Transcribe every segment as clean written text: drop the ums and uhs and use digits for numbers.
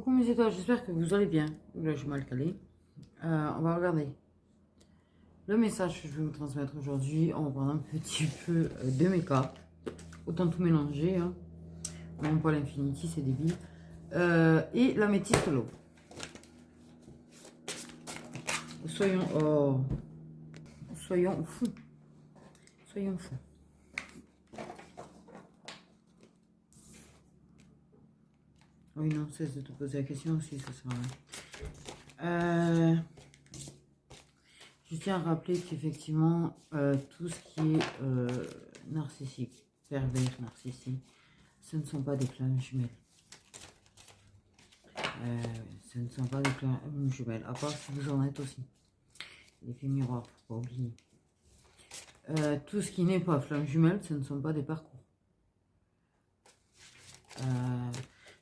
coucou mes étoiles, j'espère que vous allez bien. Là, je suis mal calé. On va regarder le message que je vais vous transmettre aujourd'hui. On va prendre un petit peu de mes cartes. Autant tout mélanger. Hein. Non pas l'infinity, c'est débile. Et la métisse love. Soyons fous. Soyons fous. Oui, non, cesse de te poser la question aussi, ça sert à rien. Je tiens à rappeler qu'effectivement, tout ce qui est narcissique, pervers, narcissique, ce ne sont pas des flammes jumelles. Ce ne sont pas des flammes jumelles, à part si vous en êtes aussi. L'effet miroir, faut pas oublier. Tout ce qui n'est pas flamme jumelle, ce ne sont pas des parcours.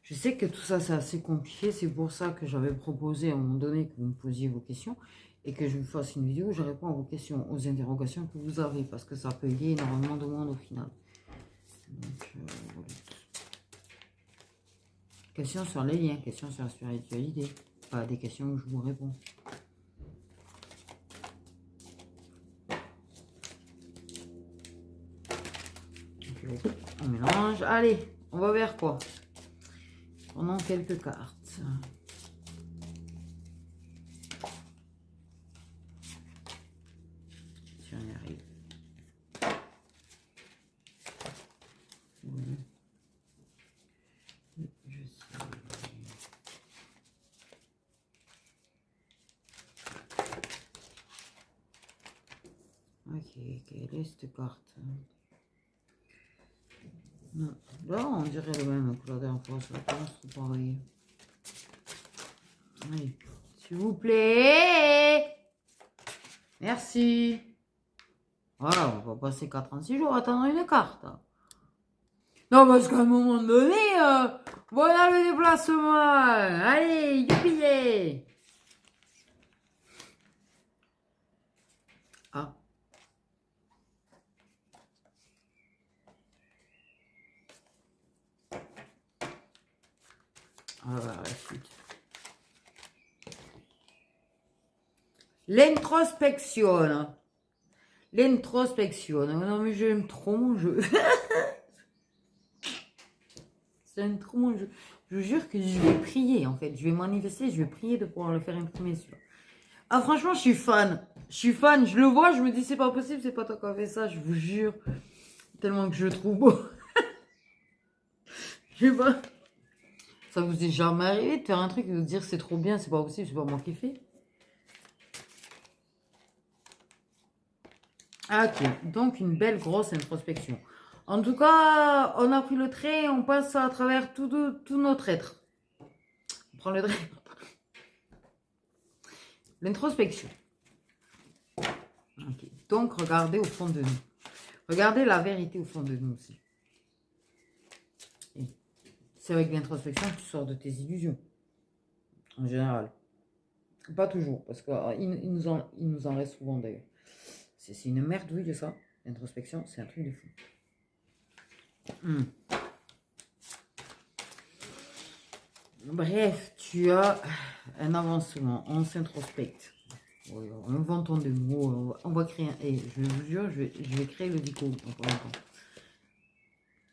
Je sais que tout ça, c'est assez compliqué. C'est pour ça que j'avais proposé à un moment donné que vous me posiez vos questions et que je vous fasse une vidéo où je réponds à vos questions, aux interrogations que vous avez, parce que ça peut aider énormément de monde au final. Donc, voilà. Questions sur les liens, questions sur la spiritualité. Pas des questions où je vous réponds. Okay. On mélange. Allez, on va vers quoi? Prenons quelques cartes. Si on y arrive. Oui. Je sais. Ok, quelle est cette carte? Non, là on dirait le même que la dernière fois, ça pense c'est pareil. Allez, s'il vous plaît. Merci. Voilà, on va passer 86 jours à attendre une carte. Non, parce qu'à un moment donné, voilà le déplacement. Allez, youpi. Ah. La suite. L'introspection. L'introspection. Non, mais j'aime trop mon jeu. J'aime trop mon jeu. Je vous jure que je vais prier, en fait. Je vais manifester, je vais prier de pouvoir le faire imprimer celui-là. Ah, franchement, je suis fan. Je suis fan. Je le vois, je me dis, c'est pas possible, c'est pas toi qui as fait ça, je vous jure. Tellement que je le trouve beau. Je sais pas. Ça vous est jamais arrivé de faire un truc et de vous dire, c'est trop bien, c'est pas possible, c'est pas moi qui fais. Ok, donc une belle grosse introspection. En tout cas, on a pris le trait, on passe à travers tout notre être. On prend le trait. L'introspection. Ok, donc regardez au fond de nous. Regardez la vérité au fond de nous aussi. C'est avec l'introspection que tu sors de tes illusions. En général. Pas toujours, parce qu'il nous en reste souvent d'ailleurs. C'est une merdouille de ça. L'introspection, c'est un truc de fou. Bref, tu as un avancement. On s'introspecte. Inventons des mots. On va créer un... Et je vous jure, je vais créer le dico.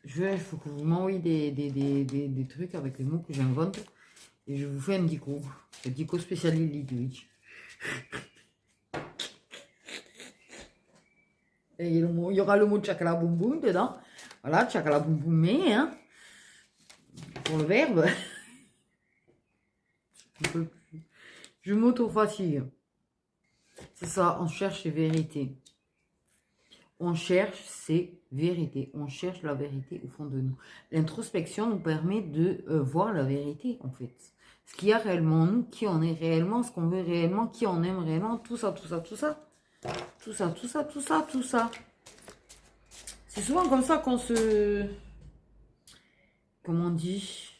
Il faut que vous m'envoyiez des trucs avec les mots que j'invente. Et je vous fais un dico. Le dico spécial Lidwich. Et il y aura le mot tchakala boum boum dedans. Voilà, tchakala boum boum mais, hein. Pour le verbe. Je m'auto-fatigue. C'est ça, on cherche ces vérités. On cherche ces vérités. On cherche la vérité au fond de nous. L'introspection nous permet de voir la vérité, en fait. Ce qu'il y a réellement en nous, qui on est réellement, ce qu'on veut réellement, qui on aime réellement, tout ça, tout ça, tout ça. Tout ça, tout ça, tout ça, tout ça. C'est souvent comme ça qu'on se... Comment on dit?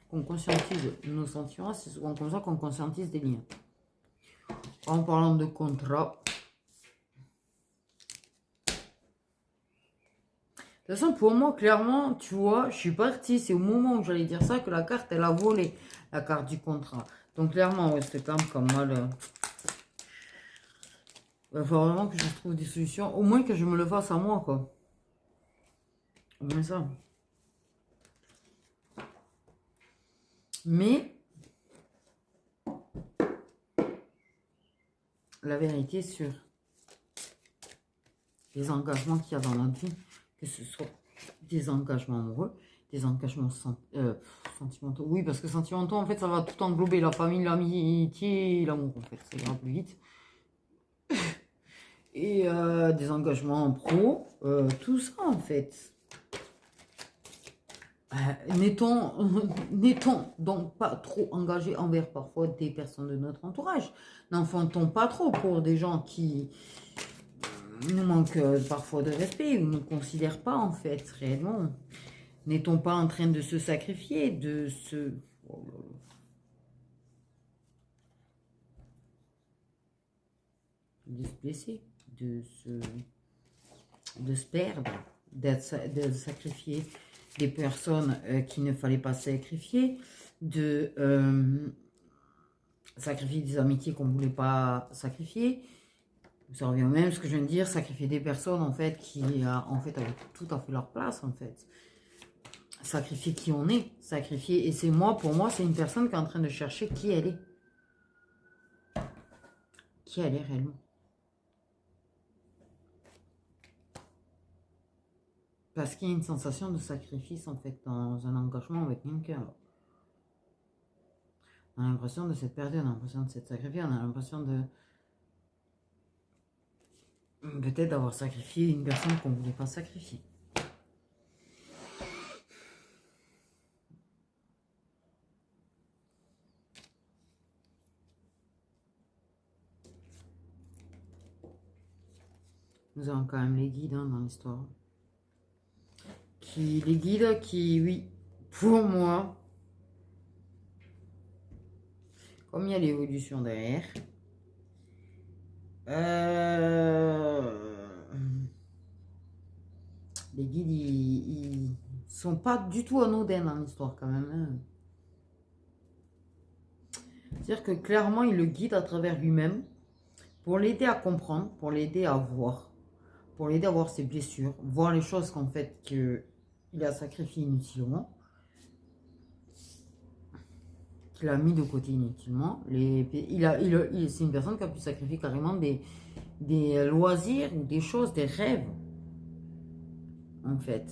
Qu'on conscientise nos sentiments. C'est souvent comme ça qu'on conscientise des liens. En parlant de contrat. De toute façon, pour moi, clairement, tu vois, je suis partie. C'est au moment où j'allais dire ça que la carte, elle a volé. La carte du contrat. Donc, clairement, ouais, c'est comme moi, il va falloir vraiment que je trouve des solutions. Au moins que je me le fasse à moi, quoi. Au moins ça. Mais, la vérité sur les engagements qu'il y a dans notre vie, que ce soit des engagements amoureux, des engagements sentimentaux. Oui, parce que sentimentaux, en fait, ça va tout englober. La famille, l'amitié et l'amour, en fait. Ça ira plus vite. Et des engagements pro, tout ça, en fait. N'étant donc pas trop engagés envers parfois des personnes de notre entourage. N'enfantons pas trop pour des gens qui nous manquent parfois de respect ou ne nous considèrent pas en fait réellement. N'étant pas en train de se sacrifier, de se... de se blesser, de se perdre, de sacrifier des personnes qu'il ne fallait pas sacrifier, de sacrifier des amitiés qu'on ne voulait pas sacrifier. Ça revient au même ce que je viens de dire, sacrifier des personnes en fait qui en fait avaient tout à fait leur place en fait. Sacrifier qui on est, sacrifier, et c'est moi, pour moi, c'est une personne qui est en train de chercher qui elle est. Qui elle est réellement. Parce qu'il y a une sensation de sacrifice en fait dans un engagement avec quelqu'un. On a l'impression de s'être perdu, on a l'impression de s'être sacrifié, on a l'impression de peut-être d'avoir sacrifié une personne qu'on ne voulait pas sacrifier. Nous avons quand même les guides dans l'histoire. Les guides qui, oui, pour moi, comme il y a l'évolution derrière, les guides, ils sont pas du tout anodins dans l'histoire quand même. Hein. C'est-à-dire que clairement, il le guide à travers lui-même pour l'aider à comprendre, pour l'aider à voir, pour l'aider à voir ses blessures, voir les choses qu'en fait qu'il a sacrifiées inutilement, qu'il a mis de côté inutilement. C'est une personne qui a pu sacrifier carrément des loisirs ou des choses, des rêves, en fait.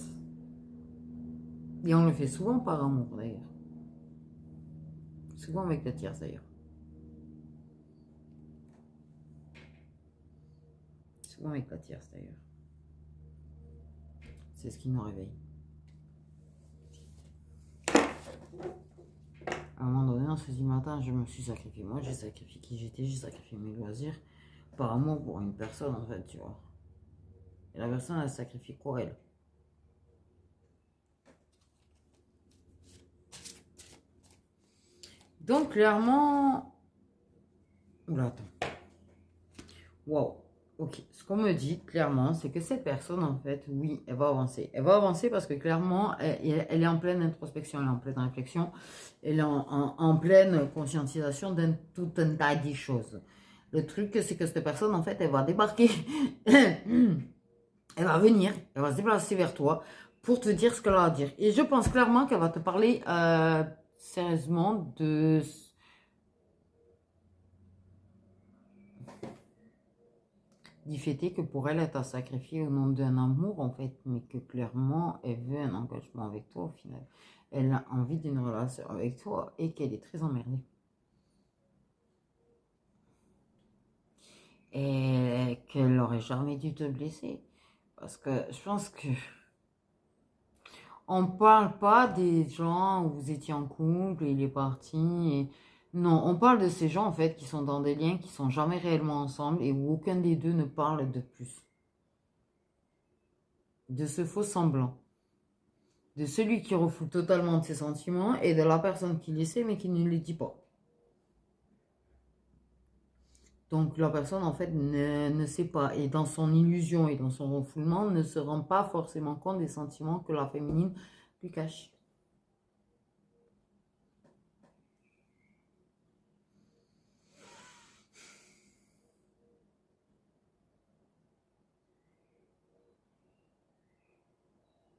Et on le fait souvent par amour, d'ailleurs. Souvent avec la tierce, d'ailleurs. Souvent avec la tierce, d'ailleurs. C'est ce qui nous réveille. À un moment donné, on se dit, matin, je me suis sacrifié. Moi, j'ai sacrifié qui j'étais, j'ai sacrifié mes loisirs par amour pour une personne, en fait, tu vois. Et la personne, elle sacrifie quoi, elle? Donc, clairement... Oula, attends. Waouh. Ok, ce qu'on me dit clairement, c'est que cette personne, en fait, oui, elle va avancer. Elle va avancer parce que clairement, elle est en pleine introspection, elle est en pleine réflexion, elle est en pleine conscientisation d'un tout un tas de choses. Le truc, c'est que cette personne, en fait, elle va débarquer, elle va venir, elle va se déplacer vers toi pour te dire ce qu'elle a à dire. Et je pense clairement qu'elle va te parler sérieusement du fait que pour elle, elle t'a sacrifié au nom d'un amour, en fait, mais que clairement, elle veut un engagement avec toi, au final. Elle a envie d'une relation avec toi et qu'elle est très emmerdée. Et qu'elle n'aurait jamais dû te blesser. Parce que je pense que on parle pas des gens où vous étiez en couple et il est parti. Non, on parle de ces gens, en fait, qui sont dans des liens qui sont jamais réellement ensemble et où aucun des deux ne parle de plus. De ce faux semblant. De celui qui refoule totalement de ses sentiments et de la personne qui les sait mais qui ne les dit pas. Donc la personne en fait ne sait pas. Et dans son illusion et dans son refoulement, ne se rend pas forcément compte des sentiments que la féminine lui cache.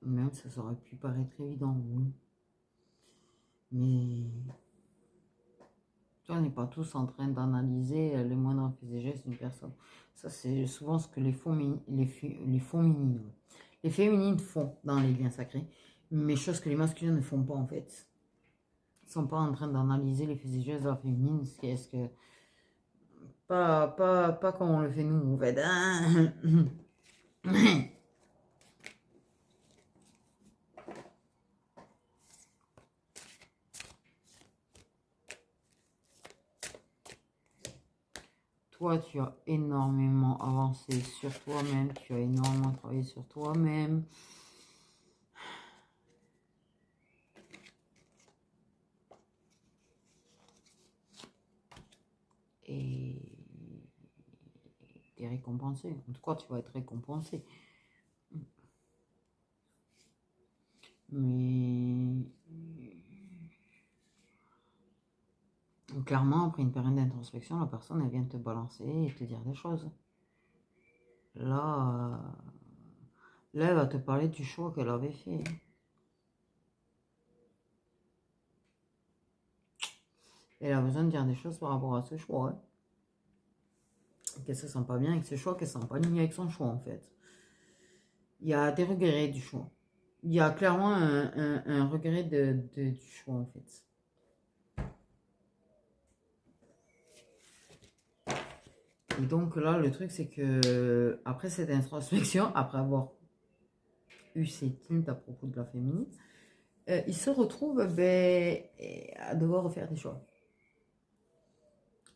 Même ça aurait pu paraître évident, oui. Mais on n'est pas tous en train d'analyser les moindres faits et gestes d'une personne. Ça, c'est souvent ce que les féminines font dans les liens sacrés, mais chose que les masculins ne font pas en fait. Ils ne sont pas en train d'analyser les faits et gestes de la féminine. Est-ce que pas comme on le fait nous, en fait. Toi, tu as énormément avancé sur toi-même, tu as énormément travaillé sur toi-même. Et tu es récompensé. En tout cas, tu vas être récompensé. Mais clairement, après une période d'introspection, la personne, elle vient te balancer et te dire des choses. Là, elle va te parler du choix qu'elle avait fait. Elle a besoin de dire des choses par rapport à ce choix. Hein. Qu'elle se sent pas bien avec ce choix, qu'elle se sent pas alignée avec son choix, en fait. Il y a des regrets du choix. Il y a clairement un regret du choix, en fait. Et donc là, le truc, c'est que après cette introspection, après avoir eu ces tintes à propos de la féminine, il se retrouve à devoir refaire des choix.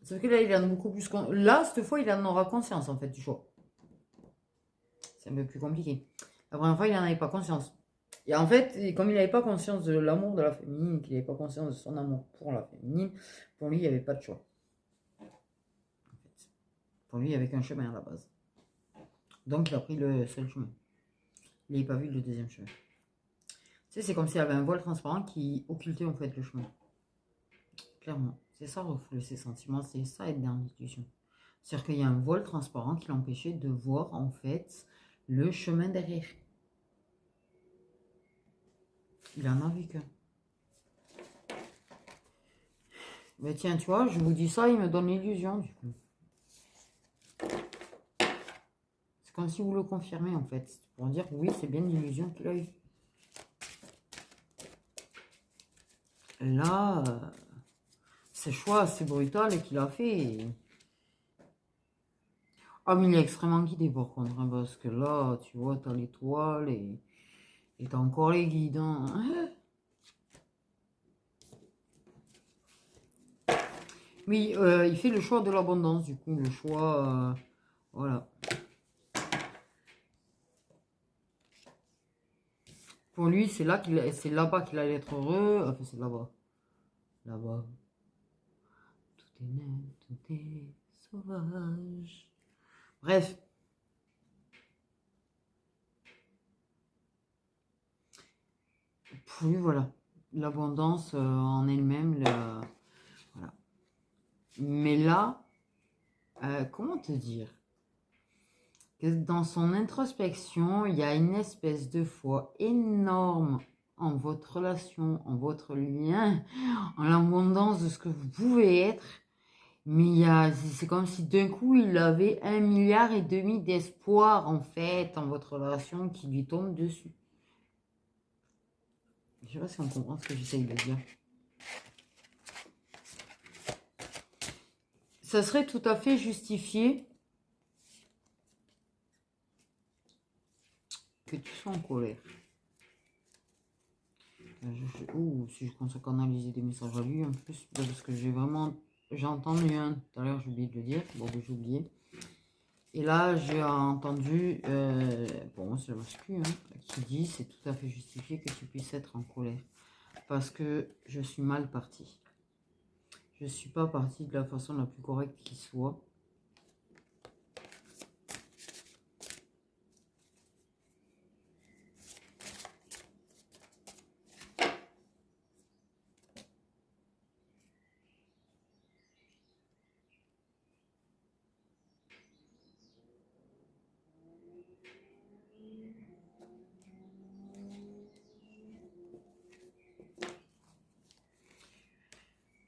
Sauf que là, il en a beaucoup plus... Là, cette fois, il en aura conscience, en fait, du choix. C'est un peu plus compliqué. La première fois, il n'en avait pas conscience. Et en fait, comme il n'avait pas conscience de l'amour de la féminine, qu'il n'avait pas conscience de son amour pour la féminine, pour lui, il n'y avait pas de choix. En fait. Pour lui, il n'y avait qu'un chemin à la base. Donc, il a pris le seul chemin. Il n'avait pas vu le deuxième chemin. Tu sais, c'est comme s'il y avait un voile transparent qui occultait en fait le chemin. Clairement. C'est ça refouler ses sentiments, c'est ça être dans l'intuition. C'est-à-dire qu'il y a un voile transparent qui l'empêchait de voir en fait le chemin derrière. Il en a vu qu'un. Mais tiens, tu vois, je vous dis ça, il me donne l'illusion du coup. C'est comme si vous le confirmez en fait. Pour dire oui, c'est bien l'illusion qu'il a eu. Là, ce choix assez brutal et qu'il a fait. Ah, mais il est extrêmement guidé par contre, hein, parce que là, tu vois, t'as l'étoile et t'as encore les guides. Hein. Oui, il fait le choix de l'abondance, du coup, le choix, voilà. Pour lui, c'est là-bas qu'il allait être heureux. Enfin, c'est là-bas. Là-bas. Tout est net, tout est sauvage. Bref. Pour lui, voilà. L'abondance en elle-même, voilà. Mais là, comment te dire? Que dans son introspection, il y a une espèce de foi énorme en votre relation, en votre lien, en l'abondance de ce que vous pouvez être. Mais c'est comme si d'un coup, il avait 1,5 milliard d'espoir, en fait, en votre relation qui lui tombe dessus. Je sais pas si on comprend ce que j'essaye de dire. Ça serait tout à fait justifié que tu sois en colère. Si je commence à canaliser des messages à lui, en plus, parce que j'ai entendu un tout à l'heure, j'ai oublié de le dire, bon, j'ai oublié. Et là, j'ai entendu, pour moi c'est le masculin, qui dit c'est tout à fait justifié que tu puisses être en colère. Parce que je suis mal partie. Je ne suis pas partie de la façon la plus correcte qui soit.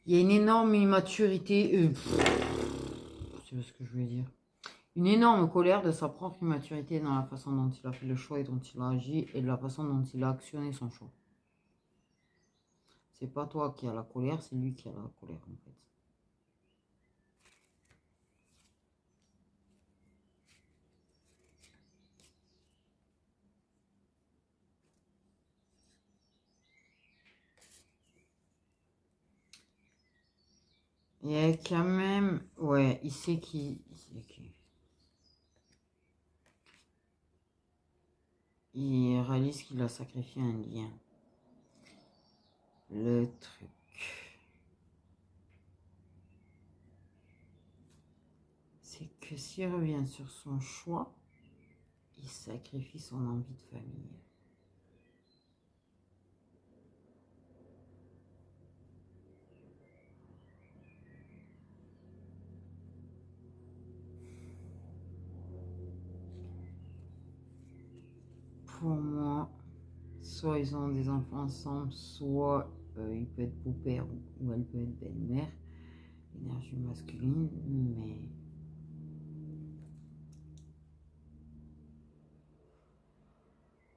Il y a une énorme immaturité. C'est ce que je voulais dire. Une énorme colère de sa propre immaturité dans la façon dont il a fait le choix et dont il a agi et de la façon dont il a actionné son choix. C'est pas toi qui as la colère, c'est lui qui a la colère en fait. Il y a quand même... Ouais, il sait qui... Il réalise qu'il a sacrifié un lien. Le truc... C'est que s'il revient sur son choix, il sacrifie son envie de famille. Pour moi, soit ils ont des enfants ensemble, soit il peut être beau-père ou elle peut être belle-mère. Énergie masculine, mais...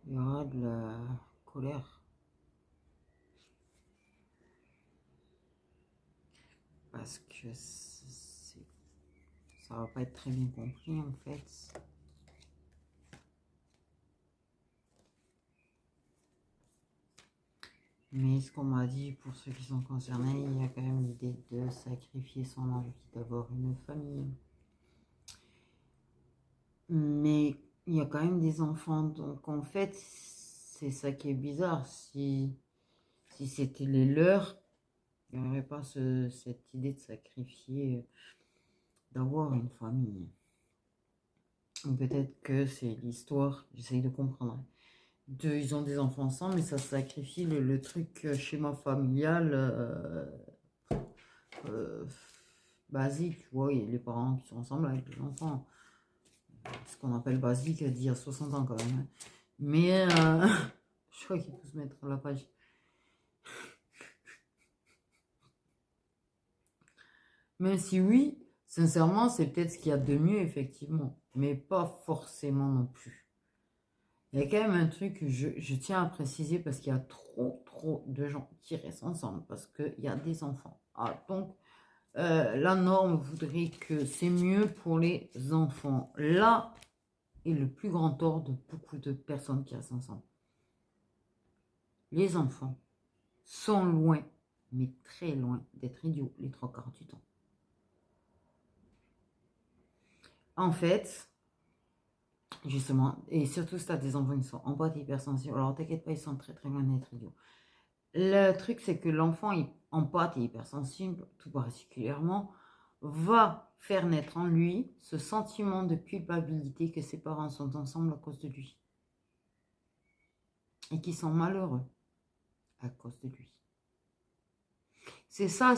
Il y aura de la colère. Parce que ça va pas être très bien compris en fait. Mais ce qu'on m'a dit, pour ceux qui sont concernés, il y a quand même l'idée de sacrifier son envie d'avoir une famille. Mais il y a quand même des enfants, donc en fait, c'est ça qui est bizarre. Si c'était les leurs, il n'y aurait pas cette idée de sacrifier, d'avoir une famille. Ou peut-être que c'est l'histoire, j'essaye de comprendre. Ils ont des enfants ensemble, mais ça sacrifie le truc schéma familial basique, tu vois, il y a les parents qui sont ensemble avec les enfants. Ce qu'on appelle basique d'il y a 60 ans quand même. Mais je crois qu'il faut se mettre à la page. Même si oui, sincèrement, c'est peut-être ce qu'il y a de mieux, effectivement. Mais pas forcément non plus. Il y a quand même un truc que je tiens à préciser parce qu'il y a trop de gens qui restent ensemble parce qu'il y a des enfants. Ah, donc, la norme voudrait que c'est mieux pour les enfants. Là est le plus grand tort de beaucoup de personnes qui restent ensemble. Les enfants sont loin, mais très loin d'être idiots les 3/4 du temps. En fait, justement, et surtout si tu as des enfants qui sont en boîte hypersensibles, alors t'inquiète pas, ils sont très loin d'être idiots. Le truc, c'est que l'enfant empathique et hypersensible, tout particulièrement, va faire naître en lui ce sentiment de culpabilité que ses parents sont ensemble à cause de lui. Et qu'ils sont malheureux à cause de lui. C'est ça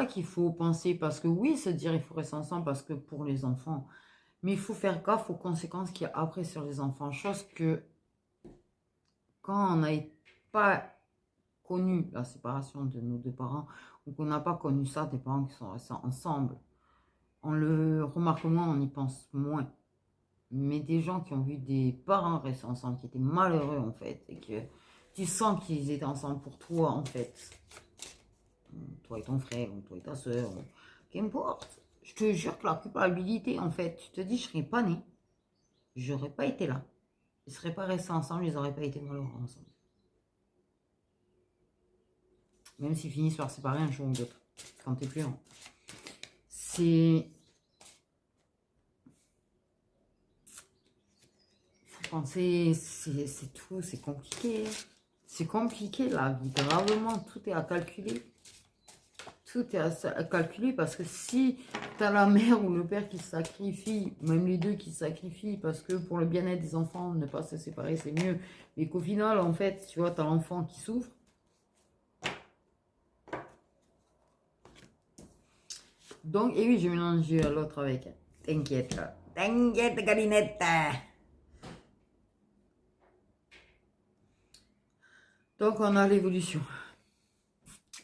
qu'il faut penser. Parce que oui, se dire il faut rester ensemble parce que pour les enfants. Mais il faut faire gaffe aux conséquences qu'il y a après sur les enfants. Chose que quand on n'a pas connu la séparation de nos deux parents ou qu'on n'a pas connu ça des parents qui sont restés ensemble, on le remarque moins, on y pense moins. Mais des gens qui ont vu des parents rester ensemble, qui étaient malheureux en fait, et que tu sens qu'ils étaient ensemble pour toi en fait, toi et ton frère, ou toi et ta soeur, qu'importe, je te jure que la culpabilité en fait, tu te dis je serais pas né, j'aurais pas été là, ils seraient pas restés ensemble, ils n'auraient pas été malheureux ensemble. Même s'ils finissent par se séparer un jour ou l'autre, quand t'es plus grand. C'est... Faut penser, c'est tout, c'est compliqué. C'est compliqué la vie, gravement, tout est à calculer. Tout est à calculer parce que si tu as la mère ou le père qui se sacrifie, même les deux qui se sacrifient parce que pour le bien-être des enfants, ne pas se séparer, c'est mieux. Mais qu'au final, en fait, tu vois, tu as l'enfant qui souffre. Donc, et oui, je mélange l'autre avec. T'inquiète, là. T'inquiète, Galinette. Donc, on a l'évolution.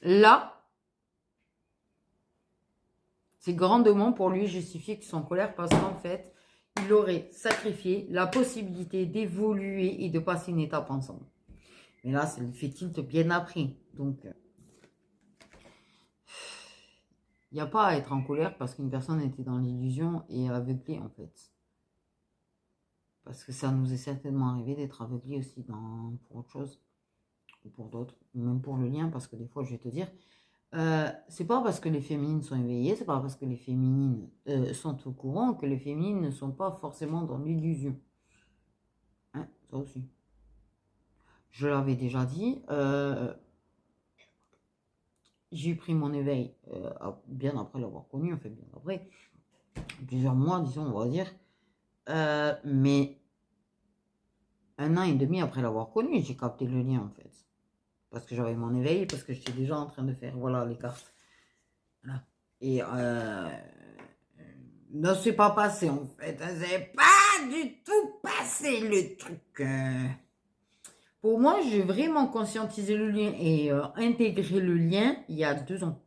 Là, C'est grandement pour lui justifier qu'ils sont en colère parce qu'en fait, il aurait sacrifié la possibilité d'évoluer et de passer une étape ensemble. Mais là, c'est le fait tilt bien après. Donc, il n'y a pas à être en colère parce qu'une personne était dans l'illusion et aveuglée, en fait. Parce que ça nous est certainement arrivé d'être aveuglés aussi pour autre chose. Ou pour d'autres. Même pour le lien, parce que des fois, je vais te dire, c'est pas parce que les féminines sont éveillées, c'est pas parce que les féminines sont au courant que les féminines ne sont pas forcément dans l'illusion. Hein, ça aussi. Je l'avais déjà dit, j'ai pris mon éveil bien après l'avoir connu, en fait, bien après, plusieurs mois, disons, on va dire, mais 1 an et demi après l'avoir connu, j'ai capté le lien, en fait. Parce que j'avais mon éveil, parce que j'étais déjà en train de faire, voilà, les cartes. Voilà. Et non, c'est pas passé, en fait. C'est pas du tout passé, le truc. Pour moi, j'ai vraiment conscientisé le lien et intégré le lien il y a 2 ans.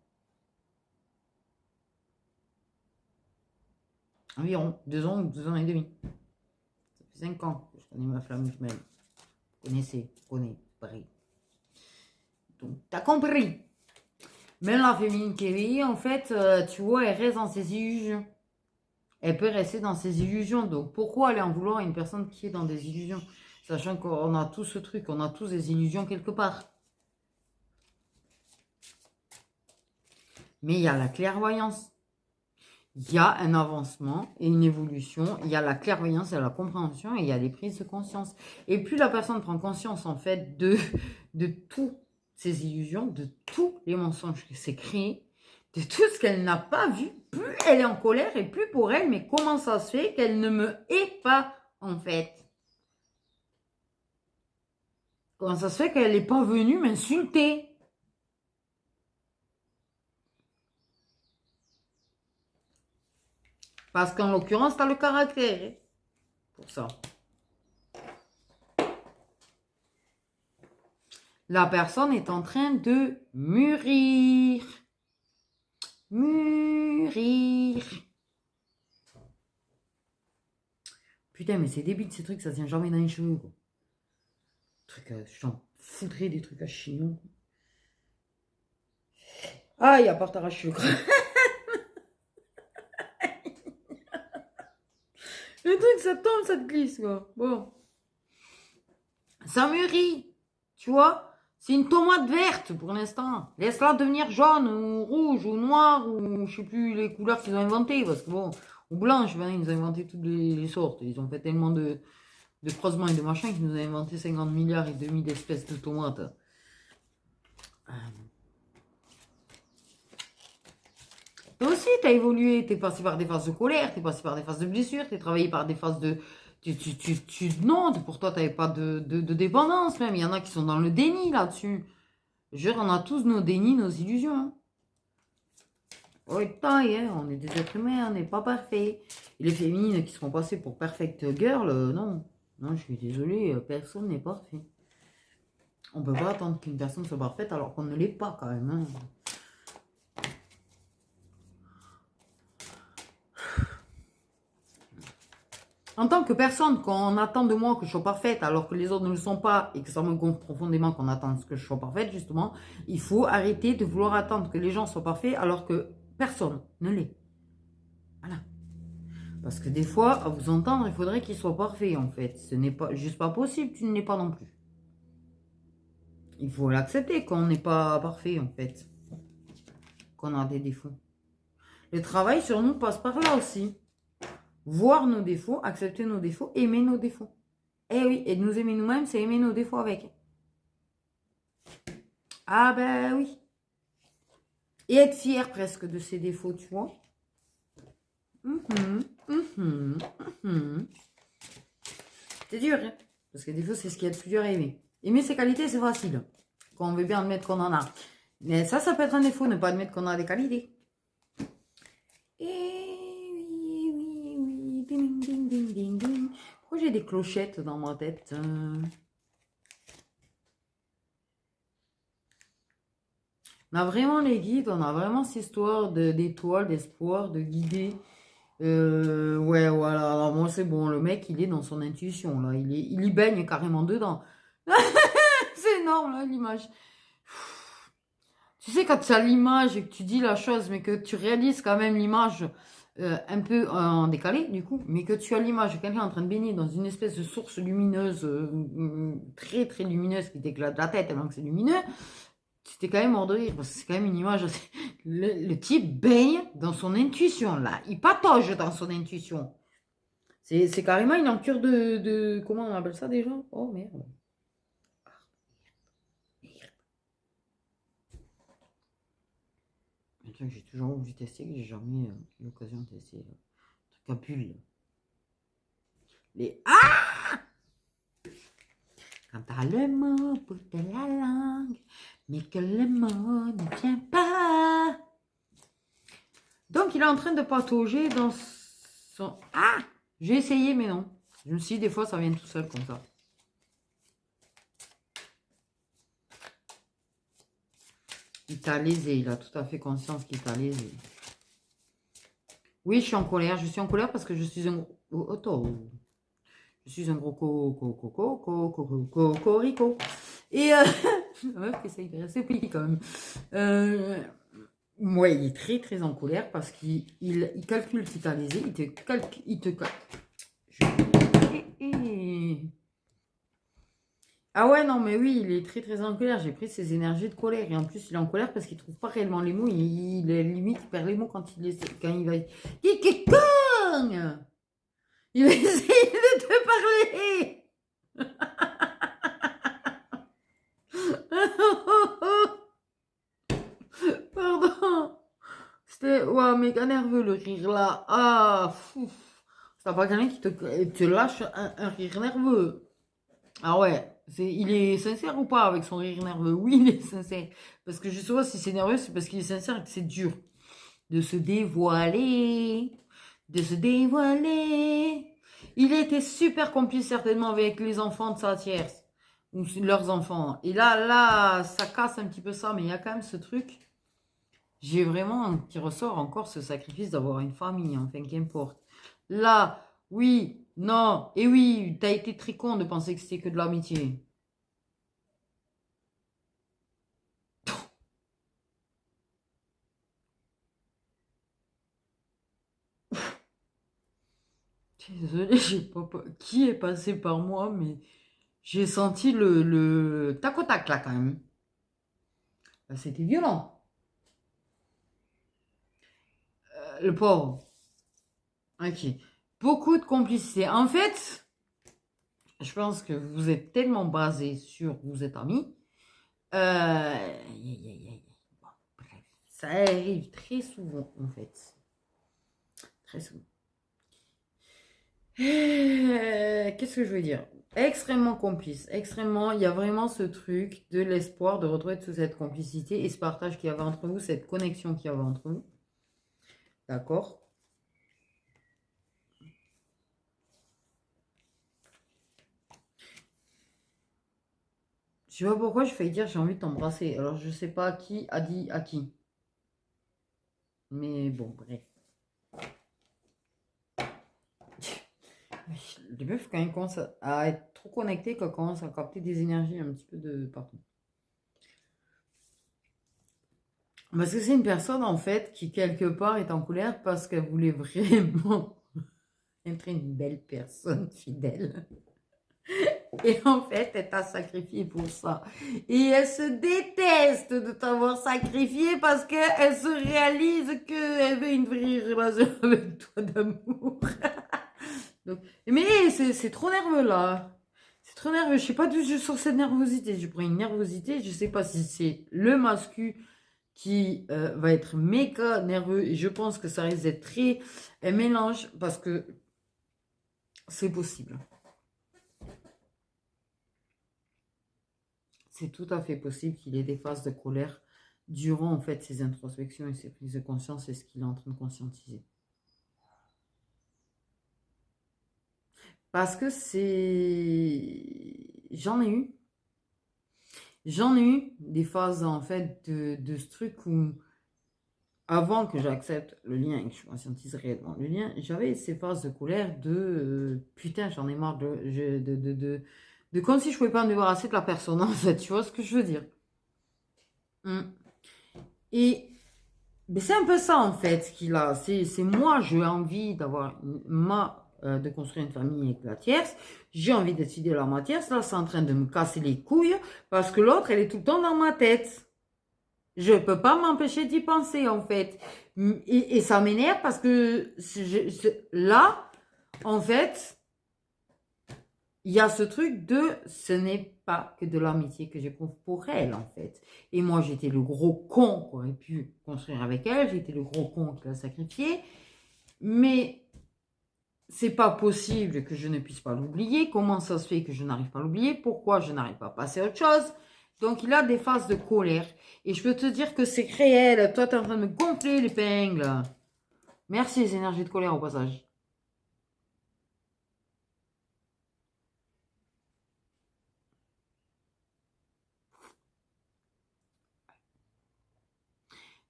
Environ 2 ans ou 2 ans et demi. Ça fait 5 ans que je connais ma flamme jumelle. Vous connaissez, pareil. Donc, t'as compris. Même la féminine qui est éveillée, en fait, tu vois, elle reste dans ses illusions. Elle peut rester dans ses illusions. Donc, pourquoi aller en vouloir à une personne qui est dans des illusions? Sachant qu'on a tous ce truc, on a tous des illusions quelque part. Mais il y a la clairvoyance. Il y a un avancement et une évolution. Il y a la clairvoyance et la compréhension et il y a des prises de conscience. Et plus la personne prend conscience, en fait, de toutes ces illusions, de tous les mensonges que c'est créé, de tout ce qu'elle n'a pas vu, plus elle est en colère et plus pour elle, mais comment ça se fait qu'elle ne me hait pas, en fait? Comment ça se fait qu'elle n'est pas venue m'insulter? Parce qu'en l'occurrence, tu as le caractère pour ça. La personne est en train de mûrir. Mûrir. Putain, mais c'est débile ces trucs, ça tient jamais dans les cheveux, quoi. J'en foutrais des trucs à chignon. Ah, il y a pas d'arrache-cheveux. Le truc, ça tombe, ça te glisse, quoi. Bon. Ça mûrit. Tu vois? C'est une tomate verte pour l'instant. Laisse-la devenir jaune ou rouge ou noire ou je sais plus les couleurs qu'ils ont inventées. Parce que bon, ou blanche, ben, ils ont inventé toutes les sortes. Ils ont fait tellement de croisements et de machins qu'ils nous ont inventé 50 milliards et demi d'espèces de tomates. Toi aussi, t'as évolué, t'es passé par des phases de colère, t'es passé par des phases de blessure, t'es travaillé par des phases de... Non, pour toi, t'avais pas de dépendance même. Il y en a qui sont dans le déni là-dessus. Je veux dire, on a tous nos dénis, nos illusions. Hein. Oui, taille, hein, on est des êtres humains, on n'est pas parfaits. Et les féminines qui seront passées pour perfect girl, non. Non, je suis désolée, personne n'est parfait. On peut pas attendre qu'une personne soit parfaite alors qu'on ne l'est pas quand même. Hein. En tant que personne, quand on attend de moi que je sois parfaite alors que les autres ne le sont pas et que ça me gonfle profondément qu'on attende que je sois parfaite, justement, il faut arrêter de vouloir attendre que les gens soient parfaits alors que personne ne l'est. Voilà. Parce que des fois, à vous entendre, il faudrait qu'ils soient parfaits en fait. Ce n'est pas juste pas possible, tu ne l'es pas non plus. Il faut l'accepter qu'on n'est pas parfait en fait. Qu'on a des défauts. Le travail sur nous passe par là aussi. Voir nos défauts, accepter nos défauts, aimer nos défauts. Eh oui, et de nous aimer nous-mêmes, c'est aimer nos défauts avec. Ah ben oui. Et être fier presque de ses défauts, tu vois. C'est dur, hein. Parce que des défauts, c'est ce qu'il y a de plus dur à aimer. Aimer ses qualités, c'est facile. Quand on veut bien admettre qu'on en a. Mais ça peut être un défaut, ne pas admettre qu'on a des qualités. Oui. Ding, ding, ding, ding, ding. Pourquoi j'ai des clochettes dans ma tête On a vraiment les guides, on a vraiment cette histoire d'étoiles, d'espoir, de guider. Ouais, voilà. Alors moi, c'est bon. Le mec, il est dans son intuition, là. Il y baigne carrément dedans. C'est énorme, là, l'image. Tu sais, quand tu as l'image et que tu dis la chose, mais que tu réalises quand même l'image un peu en décalé, du coup, mais que tu as l'image de quelqu'un en train de baigner dans une espèce de source lumineuse, très très lumineuse, qui t'éclate la tête tellement que c'est lumineux, c'était quand même mort de rire, parce que c'est quand même une image. Le type baigne dans son intuition, là. Il patauge dans son intuition. C'est carrément une encure de. Comment on appelle ça déjà? Oh merde. Un truc que j'ai toujours voulu tester, que j'ai jamais eu l'occasion de tester. Un truc à bulle. Les. Ah! Quand t'as le mot pour de la langue, mais que le mot ne vient pas. Donc il est en train de patauger dans son. Ah! J'ai essayé, mais non. Je me suis dit, des fois, ça vient tout seul comme ça. Il t'a lésé, il a tout à fait conscience qu'il t'a lésé. Oui, je suis en colère. Je suis en colère parce que je suis un gros. Je suis un gros cocorico. Et la meuf qui essaye de rester poli quand même. Ouais, il est très très en colère parce qu'il calcule qu'il t'a lésé. Il te Ah ouais, non, mais oui, il est très très en colère. J'ai pris ses énergies de colère. Et en plus, il est en colère parce qu'il trouve pas réellement les mots. Il limite, il perd les mots quand il va. Qu'est con! Il va essayer de te parler! Pardon! C'était ouais, méga nerveux le rire là. Ah, fou! C'est pas quelqu'un qui te lâche un rire nerveux. Ah ouais, il est sincère ou pas avec son rire nerveux? Oui, il est sincère. Parce que justement, si c'est nerveux, c'est parce qu'il est sincère et que c'est dur de se dévoiler. De se dévoiler. Il était super complice certainement avec les enfants de sa tierce. Ou leurs enfants. Et là, ça casse un petit peu ça, mais il y a quand même ce truc. J'ai vraiment qui ressort encore ce sacrifice d'avoir une famille, enfin, qu'importe. Là, oui, non, et oui, t'as été très con de penser que c'était que de l'amitié. Désolée, j'ai pas, qui est passé par moi, mais j'ai senti le tac au tac là quand même. C'était violent. Le pauvre. Ok. Beaucoup de complicité. En fait, je pense que vous êtes tellement basé sur vous êtes amis. Bon, bref, ça arrive très souvent en fait. Très souvent. Qu'est-ce que je veux dire? Extrêmement complice, extrêmement, il y a vraiment ce truc de l'espoir de retrouver toute cette complicité et ce partage qu'il y avait entre vous, cette connexion qu'il y avait entre vous. D'accord? Je sais pas pourquoi je fais dire j'ai envie de t'embrasser. Alors je sais pas qui a dit à qui. Mais bon, bref. Les meufs, quand ils commencent à être trop connectés, quand ils commencent à capter des énergies un petit peu de partout. Parce que c'est une personne, en fait, qui, quelque part, est en colère parce qu'elle voulait vraiment être une belle personne fidèle. Et en fait, elle t'a sacrifié pour ça. Et elle se déteste de t'avoir sacrifié parce qu'elle se réalise qu'elle veut une vraie relation avec toi d'amour. Donc, mais c'est trop nerveux là. C'est trop nerveux. Je sais pas d'où je sors cette nervosité. Je prends une nervosité. Je sais pas si c'est le mascu qui va être méga nerveux. Et je pense que ça risque d'être très un mélange parce que c'est possible. C'est tout à fait possible qu'il ait des phases de colère durant en fait ses introspections et ses prises de conscience et ce qu'il est en train de conscientiser. Parce que c'est... J'en ai eu. J'en ai eu des phases, en fait, de ce truc où, avant que j'accepte le lien et que je conscientise réellement le lien, j'avais ces phases de colère putain, j'en ai marre de comme si je pouvais pas me débarrasser de la personne, en fait. Tu vois ce que je veux dire? Mm. Et mais c'est un peu ça, en fait, qu'il a. C'est moi, j'ai envie de construire une famille avec la tierce. J'ai envie d'être fidèle à ma tierce. Là, c'est en train de me casser les couilles parce que l'autre, elle est tout le temps dans ma tête. Je peux pas m'empêcher d'y penser, en fait. Et ça m'énerve parce que là, en fait, il y a ce truc ce n'est pas que de l'amitié que j'ai pour elle, en fait. Et moi, j'étais le gros con qui aurait pu construire avec elle. J'étais le gros con qui l'a sacrifié. Mais c'est pas possible que je ne puisse pas l'oublier. Comment ça se fait que je n'arrive pas à l'oublier? Pourquoi je n'arrive pas à passer à autre chose? Donc, il a des phases de colère. Et je peux te dire que c'est réel. Toi, tu es en train de me gonfler l'épingle. Merci les énergies de colère au passage.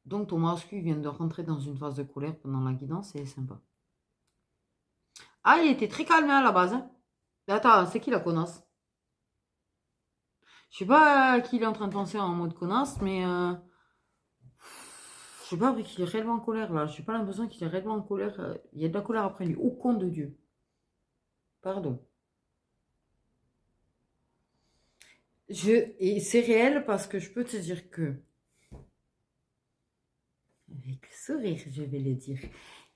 Donc, ton mascu vient de rentrer dans une phase de colère pendant la guidance. C'est sympa. Ah, il était très calme à la base. Hein. Attends, c'est qui la connasse? Je sais pas à qui il est en train de penser en mode connasse, mais je sais pas après qu'il est réellement en colère là. J'ai pas l'impression qu'il est réellement en colère. Il y a de la colère après lui. Au con de Dieu. Pardon. Et c'est réel parce que je peux te dire que, avec le sourire, je vais le dire,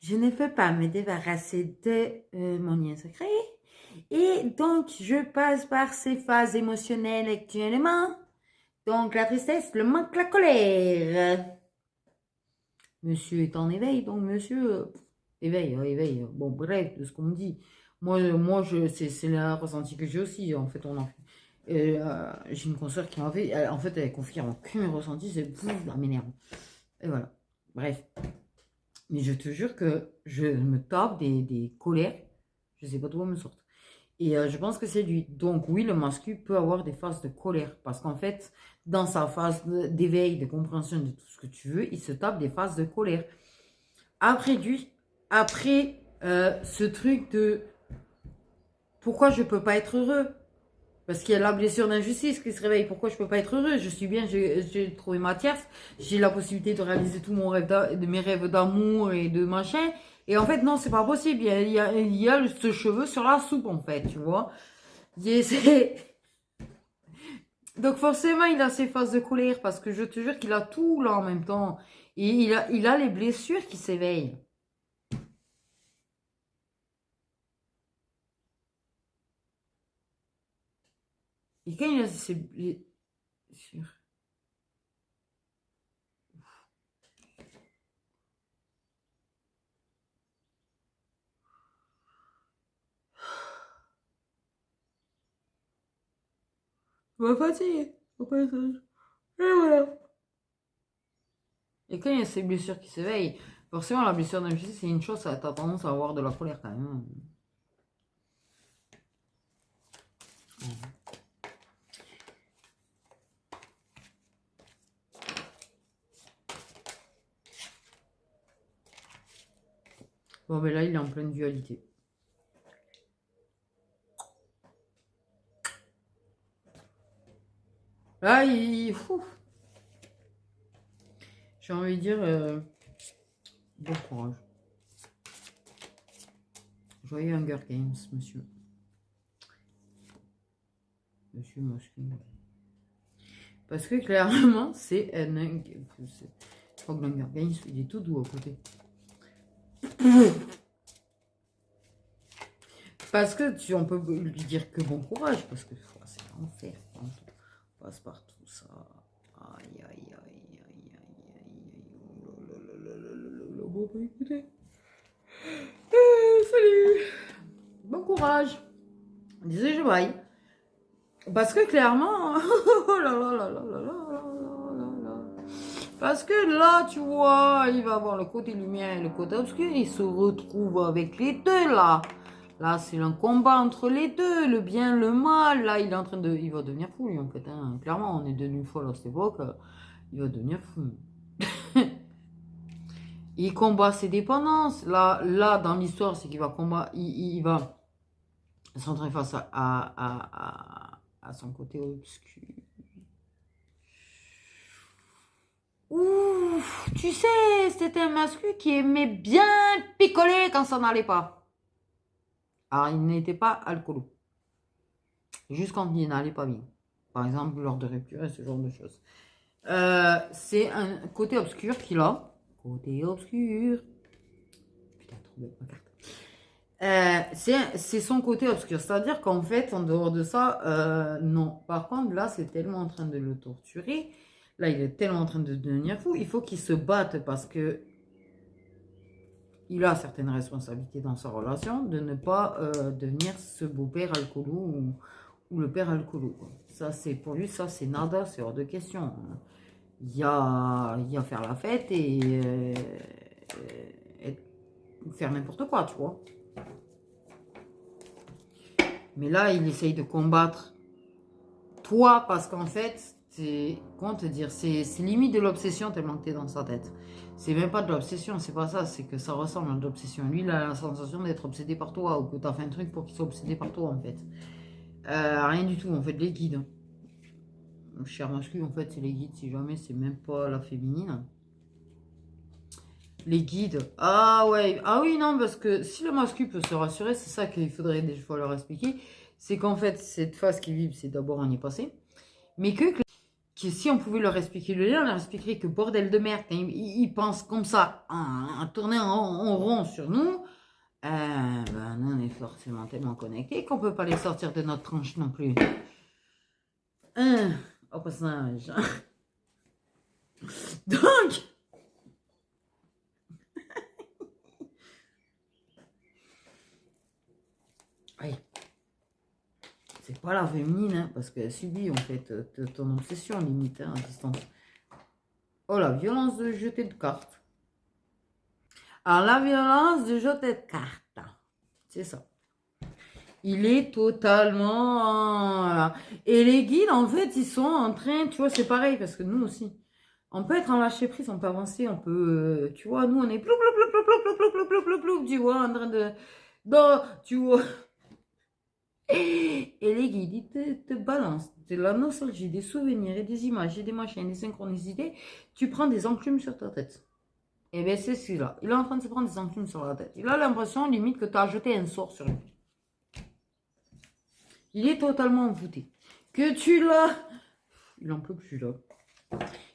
je ne peux pas me débarrasser de mon lien secret. Et donc, je passe par ces phases émotionnelles actuellement. Donc, la tristesse, le manque, la colère. Monsieur est en éveil, donc monsieur, éveille, éveille. Bon, bref, de ce qu'on me dit. C'est le ressenti que j'ai aussi. En fait, j'ai une consoeur qui m'a fait, en fait, elle confirme que mes ressentis, c'est ça m'énerve. Et voilà. Bref. Mais je te jure que je me tape des colères. Je sais pas d'où elles me sortent. Et je pense que c'est lui. Donc oui, le masculin peut avoir des phases de colère. Parce qu'en fait, dans sa phase d'éveil, de compréhension de tout ce que tu veux, il se tape des phases de colère. Après ce truc de pourquoi je peux pas être heureux? Parce qu'il y a la blessure d'injustice qui se réveille. Pourquoi je peux pas être heureux? Je suis bien, j'ai trouvé ma tierce, j'ai la possibilité de réaliser tout mon rêve de mes rêves d'amour et de machin. Et en fait, non, c'est pas possible. Il y a ce cheveu sur la soupe, en fait, tu vois. Donc forcément, il a ses phases de colère parce que je te jure qu'il a tout là en même temps. Et il a les blessures qui s'éveillent. Et quand il a ses blessures... Je me fatigue au passage. Et voilà. Et quand il y a ces blessures qui s'éveillent, forcément la blessure d'injustice, c'est une chose, t'as tendance à avoir de la colère quand même. Bon, ben là, il est en pleine dualité. Là, j'ai envie de dire, bon courage. Joyeux Hunger Games, monsieur. Monsieur masculin. Parce que clairement, c'est un Hunger... Je crois que l'Hunger Games, il est tout doux à côté. Parce que on peut lui dire que bon courage, parce que c'est l'enfer quand on passe par tout ça. Aïe, aïe, aïe, aïe, aïe, aïe. Bon, bah écoutez. Salut. Bon courage. Disais je bye. Parce que clairement, oh là là là là là là là là. Parce que là, tu vois, il va avoir le côté lumière et le côté obscur. Il se retrouve avec les deux là. Là, c'est un combat entre les deux, le bien, le mal. Là, il est en train de... Il va devenir fou, lui, en fait. Hein. Clairement, on est devenu folle à cette époque. Il va devenir fou. Il combat ses dépendances. Là dans l'histoire, c'est qu'il va combattre... Il va s'entrer face à son côté obscur. Ouf, tu sais, c'était un masculin qui aimait bien picoler quand ça n'allait pas. Alors, il n'était pas alcoolo. Juste quand il n'allait pas bien. Par exemple, lors de rupture et ce genre de choses. C'est un côté obscur qu'il a. Côté obscur. Putain, trop bête ma carte. C'est son côté obscur. C'est-à-dire qu'en fait, en dehors de ça, non. Par contre, là, c'est tellement en train de le torturer. Là, il est tellement en train de devenir fou. Il faut qu'il se batte parce que il a certaines responsabilités dans sa relation de ne pas devenir ce beau-père alcoolo ou le père alcoolo. Quoi. Ça, c'est pour lui, ça, c'est nada, c'est hors de question. Il y a faire la fête et faire n'importe quoi, tu vois. Mais là, il essaye de combattre toi parce qu'en fait, c'est, comment te dire, c'est limite de l'obsession tellement que t'es dans sa tête. C'est même pas de l'obsession, c'est pas ça, c'est que ça ressemble à de l'obsession. Lui, il a la sensation d'être obsédé par toi ou que t'as fait un truc pour qu'il soit obsédé par toi, en fait. Rien du tout, en fait, les guides. Cher masculin, en fait, c'est les guides, si jamais, c'est même pas la féminine. Les guides. Ah ouais, ah oui, non, parce que si le masculin peut se rassurer, c'est ça qu'il faudrait des fois leur expliquer, c'est qu'en fait, cette phase qu'ils vivent, c'est d'abord on y est passé, mais que si on pouvait leur expliquer le lien, on leur expliquerait que bordel de merde, ils pensent comme ça, à tourner en rond sur nous, ben, nous on est forcément tellement connectés qu'on peut pas les sortir de notre tranche non plus. Au passage. Donc, oui, c'est pas la féminine, hein, parce qu'elle subit en fait ton obsession limite hein, à distance. Oh, la violence de jeter de cartes. Alors, la violence de jeter de cartes, c'est ça. Il est totalement... Voilà. Et les guides, en fait, ils sont en train... Tu vois, c'est pareil, parce que nous aussi, on peut être en lâcher prise, on peut avancer, on peut... tu vois, nous, on est plou, plou, plou, plou, plou, plou, plou, plou, plou, plou, tu vois, en train de... Non, tu vois... Et les guides, ils te balancent de la nostalgie, des souvenirs et des images et des machins, des synchronicités. Tu prends des enclumes sur ta tête. Et bien, c'est celui-là. Il est en train de se prendre des enclumes sur la tête. Il a l'impression, limite, que tu as jeté un sort sur lui. Il est totalement envoûté. Que tu l'as... Il en peut plus, là.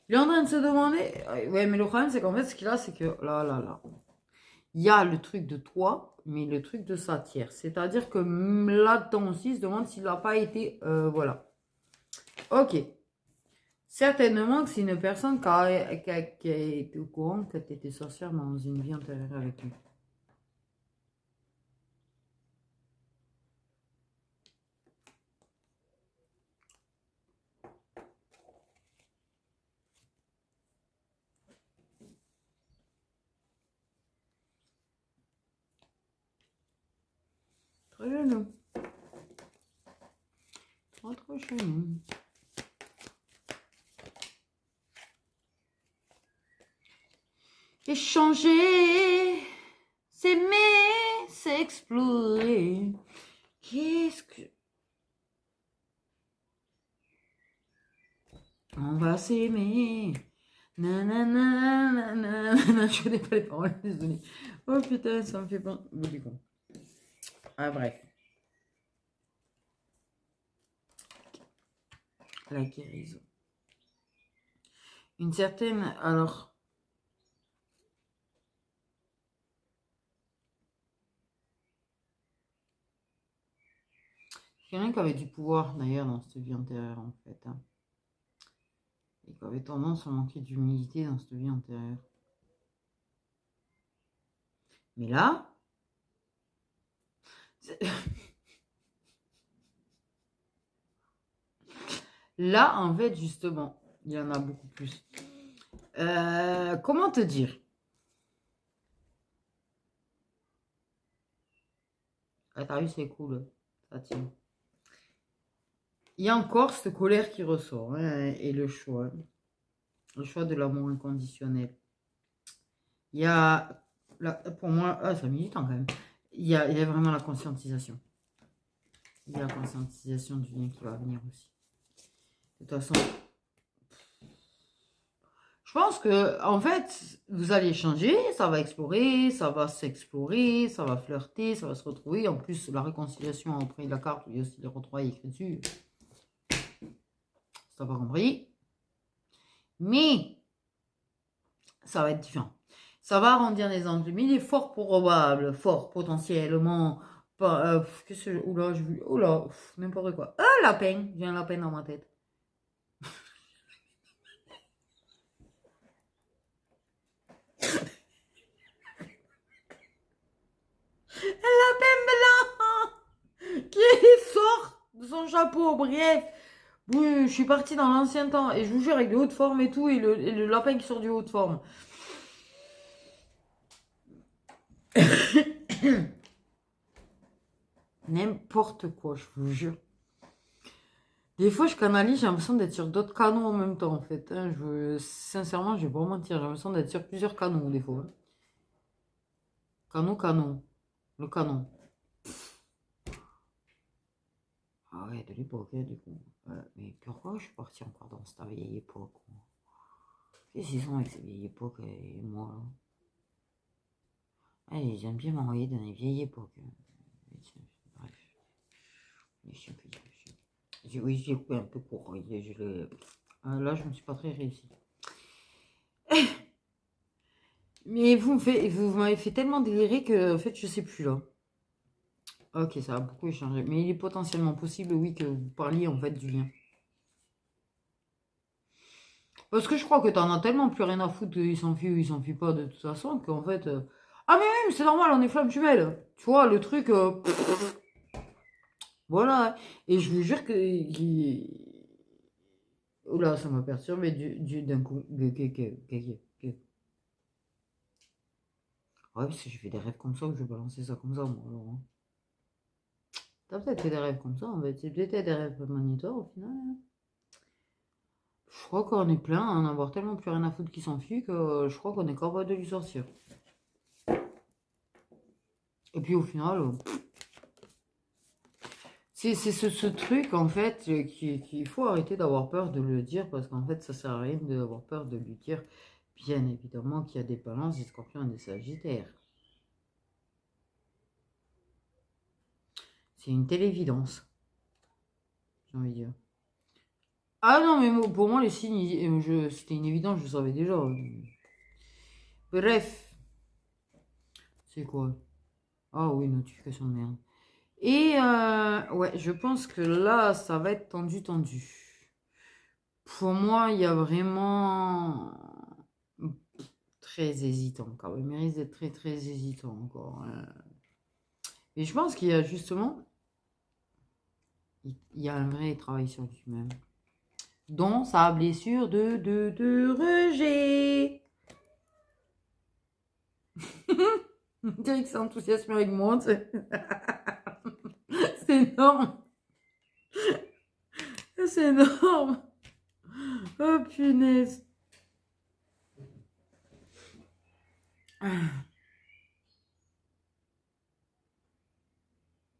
Il est en train de se demander... Ouais, mais le problème, c'est qu'en fait, ce qu'il a, c'est que... Là. Il y a le truc de toi, mais le truc de sa tierce. C'est-à-dire que là-dedans aussi, il se demande s'il n'a pas été... voilà. Ok. Certainement que c'est une personne qui a été au courant que tu étais sorcière dans une vie antérieure avec lui. Très chelou. Trop chelou. Échanger, s'aimer, s'explorer. Qu'est-ce que... On va s'aimer. Nanana, je connais pas les paroles, désolé. Oh putain, ça me fait pas... Du coup. Ah bref. La guérison. Une certaine... Alors... Quelqu'un qui avait du pouvoir d'ailleurs dans cette vie antérieure en fait. Hein. Et qui avait tendance à manquer d'humilité dans cette vie antérieure. Mais là... Là, en fait, justement, il y en a beaucoup plus. Comment te dire? Ah, t'as vu, c'est cool. Ça tient. Il y a encore cette colère qui ressort. Hein, et le choix. Le choix de l'amour inconditionnel. Il y a, pour moi, ça met du temps quand même. Il y a vraiment la conscientisation. Il y a la conscientisation du lien qui va venir aussi. De toute façon, je pense que, en fait, vous allez changer, ça va explorer, ça va s'explorer, ça va flirter, ça va se retrouver. En plus, la réconciliation après la carte, il y a aussi les retrouvailles écrites dessus. Ça va compris. Mais, ça va être différent. Ça va arrondir les angles. Mais il est fort probable, fort potentiellement. Qu'est-ce que oula, je oula, n'importe quoi. Un lapin, j'ai un lapin dans ma tête. Un lapin blanc qui sort de son chapeau. Bref, oui, je suis partie dans l'ancien temps et je vous jure avec des hautes formes et tout et le lapin qui sort du haut de forme. N'importe quoi, je vous jure. Des fois, je canalise, j'ai l'impression d'être sur d'autres canaux en même temps, en fait. Hein. Sincèrement, je vais pas mentir, j'ai l'impression d'être sur plusieurs canaux, des fois. Canon. Le canon. Ah ouais, de l'époque, hein, du coup. Mais pourquoi je suis partie encore dans cette vieille époque? Qu'est-ce qu'ils ont avec ces vieilles époques et moi, là? Allez, j'aime bien m'envoyer dans les vieilles époques. Bref. Oui, j'ai coupé un peu court. Là, je ne me suis pas très réussi. Mais vous m'avez fait tellement délirer que, en fait, je sais plus là. Ok, ça a beaucoup échangé. Mais il est potentiellement possible, oui, que vous parliez en fait du lien. Parce que je crois que t'en as tellement plus rien à foutre, il s'enfuit ou il s'enfuit pas de toute façon, qu'en fait. Ah, mais même, c'est normal, on est flamme jumelle. Tu vois, le truc. Voilà. Et je vous jure que. Oula, ça m'a perturbé d'un coup. Ouais, parce que j'ai fait des rêves comme ça, que je vais balancer ça comme ça, moi. Alors, hein. T'as peut-être fait des rêves comme ça, en fait. C'est peut-être des rêves prémonitoires au final. Hein. Je crois qu'on est plein à en avoir tellement plus rien à foutre qui s'enfuit que je crois qu'on est capable de lui sortir. Et puis au final, c'est ce truc en fait qu'il faut arrêter d'avoir peur de le dire parce qu'en fait ça sert à rien d'avoir peur de lui dire. Bien évidemment qu'il y a des balances, des scorpions et des sagittaires. C'est une telle évidence, j'ai envie de dire. Ah non, mais pour moi, les signes, c'était une évidence, je le savais déjà. Bref, c'est quoi? Ah oui, notification de merde. Et ouais, je pense que là, ça va être tendu. Pour moi, il y a vraiment très hésitant quand même. Il risque d'être très hésitant encore. Hein. Et je pense qu'il y a justement, il y a un vrai travail sur lui-même. Dont sa blessure de rejet. On dirait que c'est enthousiasme avec moi. C'est énorme. C'est énorme. Oh punaise.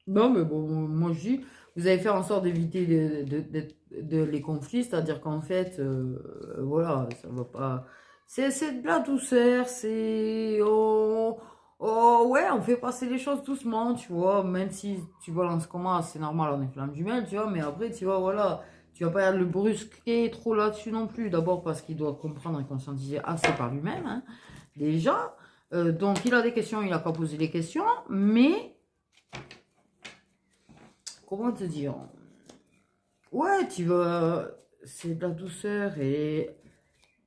Non, mais bon, moi je dis, vous allez faire en sorte d'éviter les conflits, c'est-à-dire qu'en fait, voilà, ça va pas. C'est de la douceur, c'est. Oh, ouais, on fait passer les choses doucement, tu vois, même si tu balances comment, c'est normal, on est flamme jumelle, tu vois, mais après, tu vois, voilà, tu vas pas le brusquer trop là-dessus non plus, d'abord parce qu'il doit comprendre et conscientiser assez par lui-même, hein, déjà. Donc, il a des questions, il a pas posé les questions, mais. Comment te dire? Ouais, tu vas. C'est de la douceur et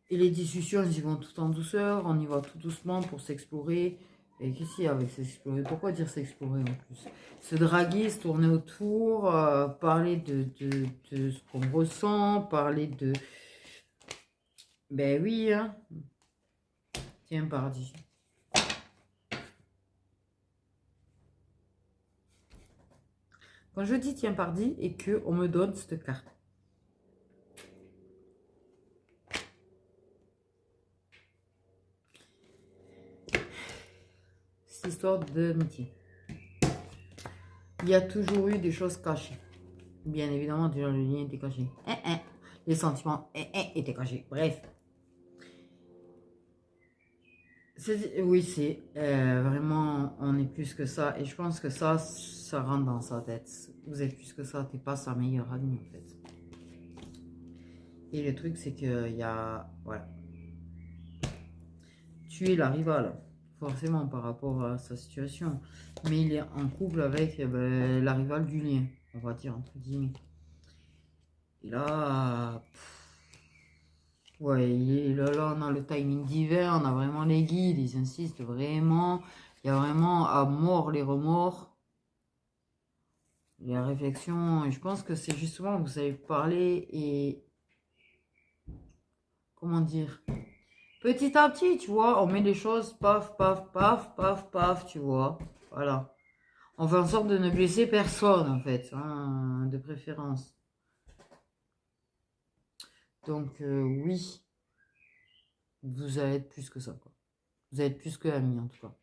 les discussions, ils vont tout en douceur, on y va tout doucement pour s'explorer. Et qu'est-ce qu'il y a avec s'explorer? Pourquoi dire s'explorer en plus? Se draguer, se tourner autour, parler de ce qu'on ressent, parler de. Ben oui, hein. Tiens, pardi. Quand je dis tiens pardi et que on me donne cette carte. Cette histoire d'amitié. Il y a toujours eu des choses cachées. Bien évidemment, déjà le lien était caché. Les sentiments étaient cachés. Bref. Oui, c'est vraiment, on est plus que ça. Et je pense que ça rentre dans sa tête. Vous êtes plus que ça, t'es pas sa meilleure amie en fait. Et le truc, c'est qu'il y a, voilà. Tu es la rivale, forcément par rapport à sa situation. Mais il est en couple avec la rivale du lien, on va dire, entre guillemets. Et là, ouais, là, on a le timing divin, on a vraiment les guides, ils insistent vraiment. Il y a vraiment à mort les remords, les réflexions. Et je pense que c'est justement, vous avez parlé et, comment dire, petit à petit, tu vois, on met les choses, paf, paf, paf, paf, paf, tu vois. Voilà. On fait en sorte de ne blesser personne, en fait, hein, de préférence. Donc, oui, vous allez être plus que ça, quoi. Vous allez être plus que amis, en tout cas.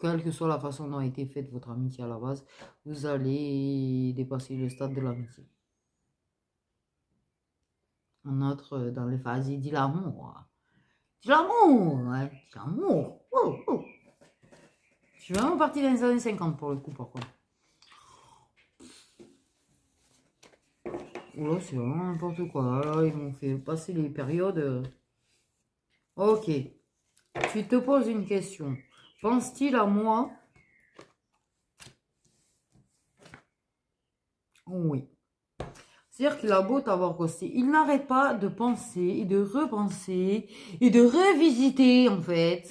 Quelle que soit la façon dont a été faite votre amitié à la base, vous allez dépasser le stade de l'amitié. On entre dans les phases dit l'amour. Dis l'amour, hein, dis l'amour. Oh, oh. Je suis vraiment partie dans les années 50 pour le coup, par contre. Là, c'est vraiment n'importe quoi. Là, ils m'ont fait passer les périodes. Ok. Tu te poses une question. Pense-t-il à moi? Oui. C'est-à-dire qu'il a beau t'avoir ghosté, il n'arrête pas de penser et de repenser et de revisiter, en fait,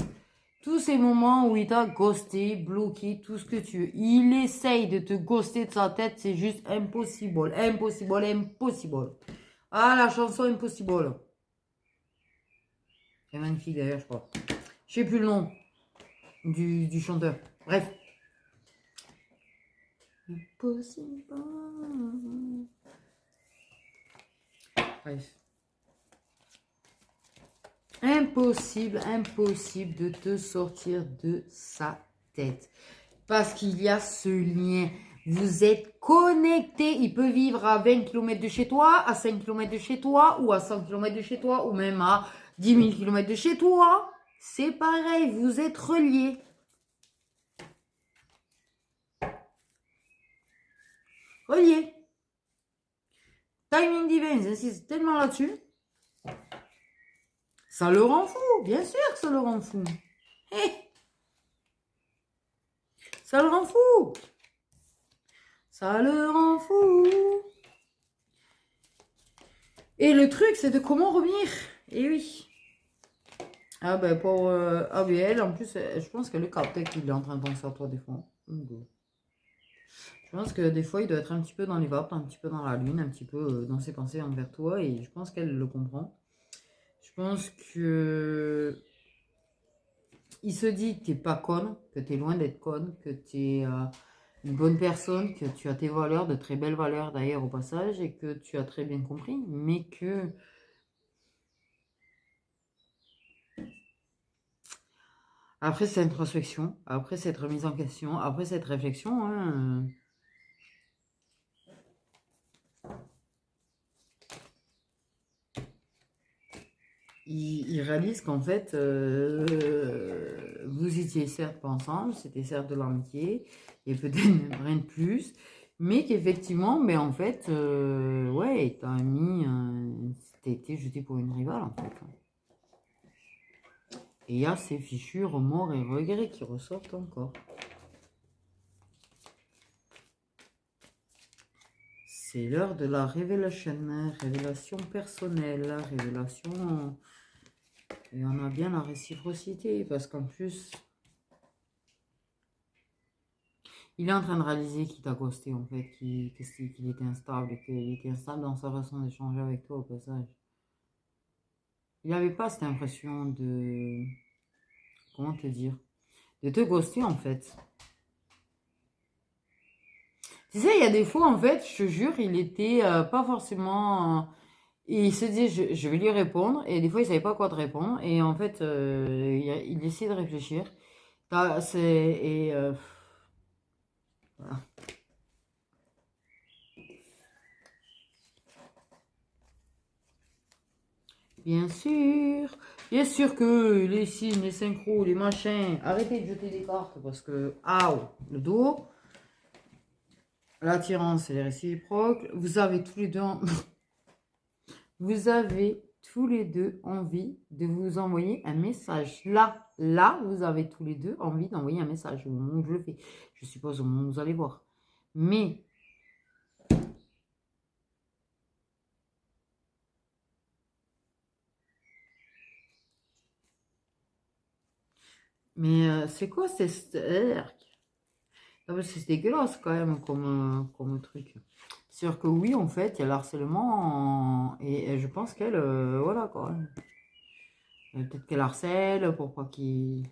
tous ces moments où il t'a ghosté, bloqué, tout ce que tu veux. Il essaye de te ghoster de sa tête, c'est juste impossible, impossible, impossible. Ah, la chanson Impossible. C'est magnifique d'ailleurs, je crois. Je sais plus le nom du chanteur. Bref. Impossible. Bref. Impossible, impossible de te sortir de sa tête. Parce qu'il y a ce lien. Vous êtes connectés. Il peut vivre à 20 km de chez toi, à 5 km de chez toi, ou à 100 km de chez toi, ou même à 10 000 km de chez toi. C'est pareil, vous êtes reliés. Reliés. Timing divin, j'insiste tellement là-dessus. Ça le rend fou, bien sûr que ça le rend fou. Hey, ça le rend fou. Ça le rend fou. Et le truc, c'est de comment revenir. Et oui. Ah ben pour... ah ben elle, en plus, je pense que le capte qu'il est en train de penser à toi des fois. Je pense que des fois, il doit être un petit peu dans les vapes, un petit peu dans la lune, un petit peu dans ses pensées envers toi. Et je pense qu'elle le comprend. Je pense que... Il se dit que t'es pas conne, que t'es loin d'être conne, que t'es une bonne personne, que tu as tes valeurs, de très belles valeurs d'ailleurs au passage, et que tu as très bien compris, mais que... Après cette introspection, après cette remise en question, après cette réflexion, hein, il réalise qu'en fait, vous étiez certes pas ensemble, c'était certes de l'amitié, et peut-être même rien de plus, mais qu'effectivement, mais en fait, ouais, t'as mis, t'as été jeté pour une rivale en fait. Et il y a ces fichus remords et regrets qui ressortent encore. C'est l'heure de la révélation personnelle, révélation... Et on a bien la réciprocité, parce qu'en plus... Il est en train de réaliser qu'il t'a ghosté, en fait, qu'il était instable, et qu'il était instable dans sa façon d'échanger avec toi, au passage. Il n'avait pas cette impression de... Comment te dire? De te ghoster, en fait. Tu sais, il y a des fois, en fait, je te jure, il était pas forcément... il se disait, je vais lui répondre, et des fois, il savait pas quoi te répondre, et en fait, il essayait de réfléchir. Et voilà. Bien sûr que les signes, les synchros, les machins, arrêtez de jeter des cartes parce que, le dos, l'attirance est réciproque. Vous avez tous les deux, vous avez tous les deux envie de vous envoyer un message. Là, vous avez tous les deux envie d'envoyer un message au moment où je le fais. Je suppose au moment où vous allez voir. Mais c'est quoi c'est c'est dégueulasse quand même comme truc. C'est sûr que oui, en fait, il y a le harcèlement et je pense qu'elle, voilà quoi. Peut-être qu'elle harcèle pour pas qu'il...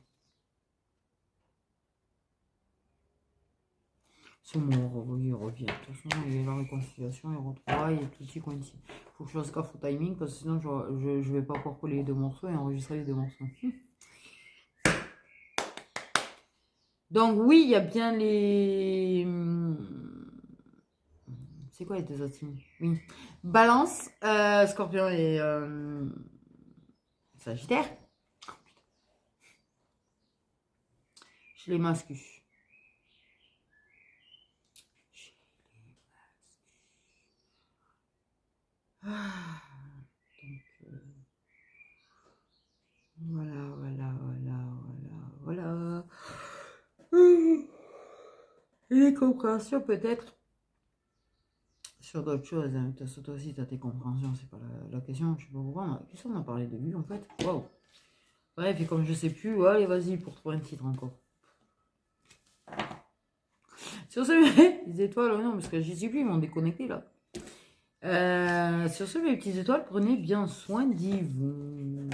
C'est mort, il revient. De toute façon, il y a la réconciliation, il retrouvaille et tout petit quanti. Faut que je fasse gaffe au timing parce que sinon je vais pas pouvoir coller les deux morceaux et enregistrer les deux morceaux. Donc oui, il y a bien les... C'est quoi les deux autres signes? Oui. Balance, Scorpion et Sagittaire. Je les masque. Donc, voilà. Les compréhensions peut-être sur d'autres choses. Hein. Toi aussi, tu as tes compréhensions, c'est pas la question. Je sais pas pourquoi. Qu'est-ce qu'on a parlé de lui en fait? Waouh. Bref, et comme je sais plus, allez, vas-y pour trouver un titre encore. Sur ce, les étoiles, non, parce que j'y suis plus, ils m'ont déconnecté là. Sur ce, mes petites étoiles, prenez bien soin d'y vous.